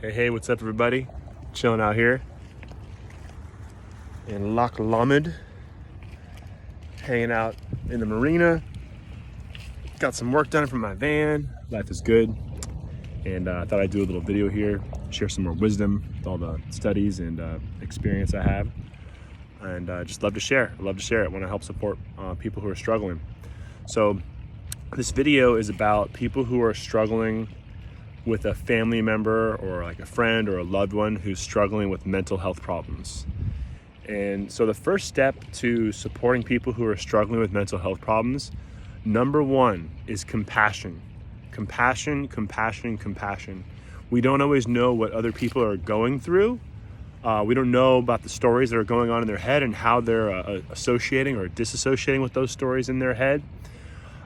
Hey, what's up, everybody? Chilling out here in Loch Lomond, hanging out in the marina. Got some work done from my van. Life is good. And I thought I'd do a little video here, share some more wisdom with all the studies and experience I have. And just love to share. I love to share it. I want to help support people who are struggling. So this video is about people who are struggling with a family member or like a friend or a loved one who's struggling with mental health problems. And so the first step to supporting people who are struggling with mental health problems, number one, is compassion. Compassion, compassion, compassion. We don't always know what other people are going through. We don't know about the stories that are going on in their head and how they're associating or disassociating with those stories in their head.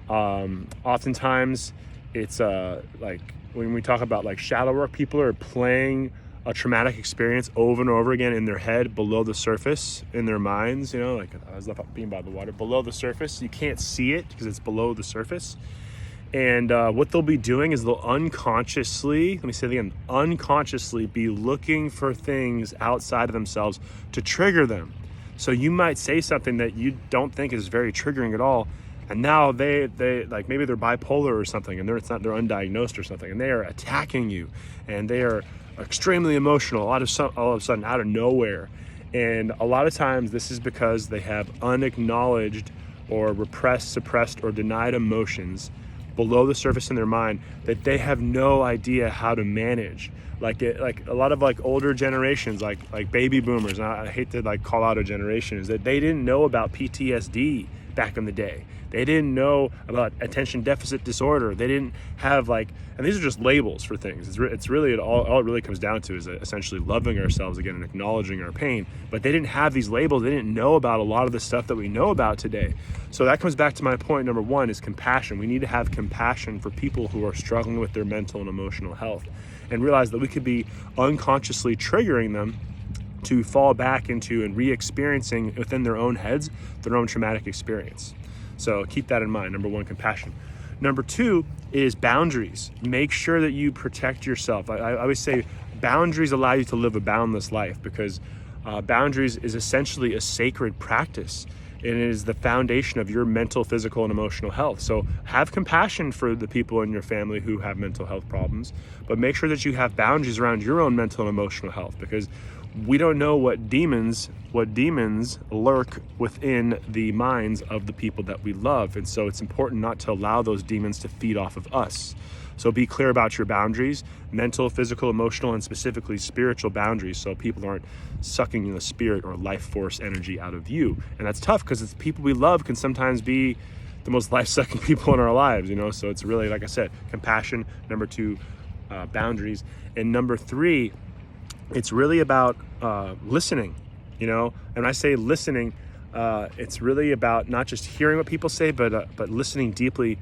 Oftentimes it's like when we talk about like shadow work, people are playing a traumatic experience over and over again in their head, below the surface, in their minds, you know, like I was left being by the water, below the surface. You can't see it because it's below the surface. And what they'll be doing is they'll unconsciously, let me say it again, unconsciously be looking for things outside of themselves to trigger them. So you might say something that you don't think is very triggering at all, and now they like maybe they're bipolar or something, and they're undiagnosed or something, and they are attacking you, and they are extremely emotional all of a sudden out of nowhere. And a lot of times this is because they have unacknowledged or repressed, suppressed, or denied emotions below the surface in their mind that they have no idea how to manage. Like a lot of like older generations, like baby boomers, and I hate to like call out a generation, is that they didn't know about PTSD back in the day. They didn't know about attention deficit disorder. They didn't have like, and these are just labels for things. It's really, all it really comes down to is essentially loving ourselves again and acknowledging our pain. But they didn't have these labels. They didn't know about a lot of the stuff that we know about today. So that comes back to my point number one, is compassion. We need to have compassion for people who are struggling with their mental and emotional health, and realize that we could be unconsciously triggering them to fall back into and re-experiencing within their own heads their own traumatic experience. So keep that in mind. Number one, compassion. Number two is boundaries. Make sure that you protect yourself. I always say boundaries allow you to live a boundless life, because boundaries is essentially a sacred practice. And it is the foundation of your mental, physical, and emotional health. So have compassion for the people in your family who have mental health problems, but make sure that you have boundaries around your own mental and emotional health, because we don't know what demons lurk within the minds of the people that we love. And so it's important not to allow those demons to feed off of us. So be clear about your boundaries, mental, physical, emotional, and specifically spiritual boundaries, so people aren't sucking the spirit or life force energy out of you. And that's tough, because it's people we love can sometimes be the most life-sucking people in our lives, you know? So it's really, like I said, compassion. Number two, boundaries. And number three, it's really about listening, you know? And when I say listening, it's really about not just hearing what people say, but listening deeply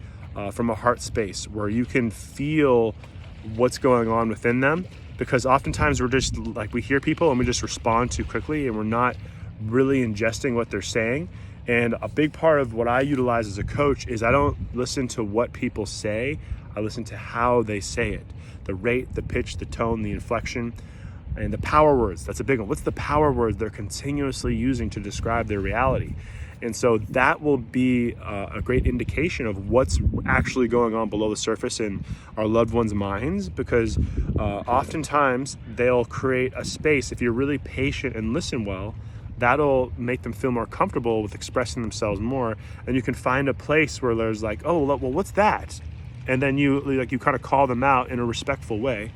from a heart space where you can feel what's going on within them. Because oftentimes we're just like, we hear people and we just respond too quickly, and we're not really ingesting what they're saying. And a big part of what I utilize as a coach is I don't listen to what people say, I listen to how they say it. The rate, the pitch, the tone, the inflection, and the power words. That's a big one. What's the power words they're continuously using to describe their reality? And so that will be a great indication of what's actually going on below the surface in our loved ones' minds, because oftentimes they'll create a space. If you're really patient and listen well, that'll make them feel more comfortable with expressing themselves more. And you can find a place where there's like, oh, well, what's that? And then you kind of call them out in a respectful way.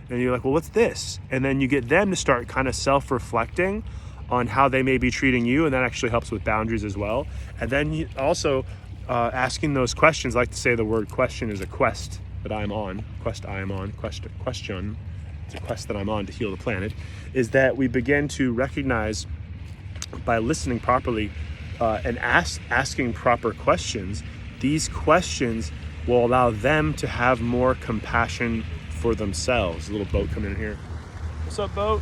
And you're like, well, what's this? And then you get them to start kind of self-reflecting on how they may be treating you, and that actually helps with boundaries as well. And then you also asking those questions. I like to say the word question is a quest that I'm on. Question. It's a quest that I'm on to heal the planet. Is that we begin to recognize by listening properly and asking proper questions. These questions will allow them to have more compassion for themselves. A little boat coming in here. What's up, boat?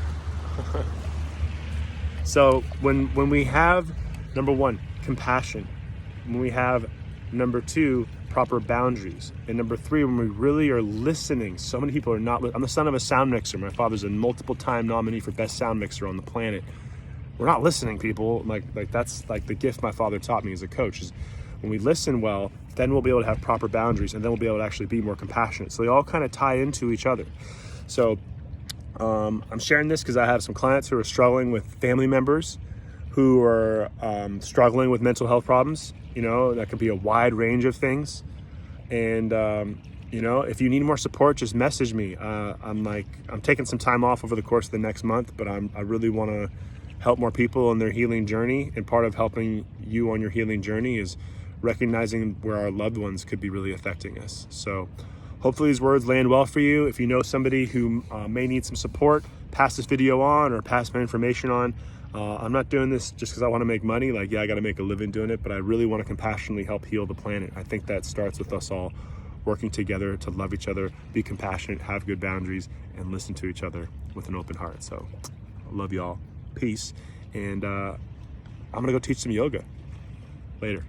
So when we have, number one, compassion, when we have, number two, proper boundaries. And number 3, when we really are listening, so many people are not. I'm the son of a sound mixer. My father's a multiple time nominee for best sound mixer on the planet. We're not listening, people. Like that's like the gift my father taught me as a coach, is when we listen well, then we'll be able to have proper boundaries, and then we'll be able to actually be more compassionate. So they all kind of tie into each other. So I'm sharing this because I have some clients who are struggling with family members who are struggling with mental health problems. You know, that could be a wide range of things. And you know, if you need more support, just message me. I'm taking some time off over the course of the next month, but I really want to help more people on their healing journey. And part of helping you on your healing journey is recognizing where our loved ones could be really affecting us. So hopefully these words land well for you. If you know somebody who may need some support, pass this video on or pass my information on. I'm not doing this just because I want to make money. Like, yeah, I got to make a living doing it, but I really want to compassionately help heal the planet. I think that starts with us all working together to love each other, be compassionate, have good boundaries, and listen to each other with an open heart. So I love y'all. Peace. And I'm going to go teach some yoga later.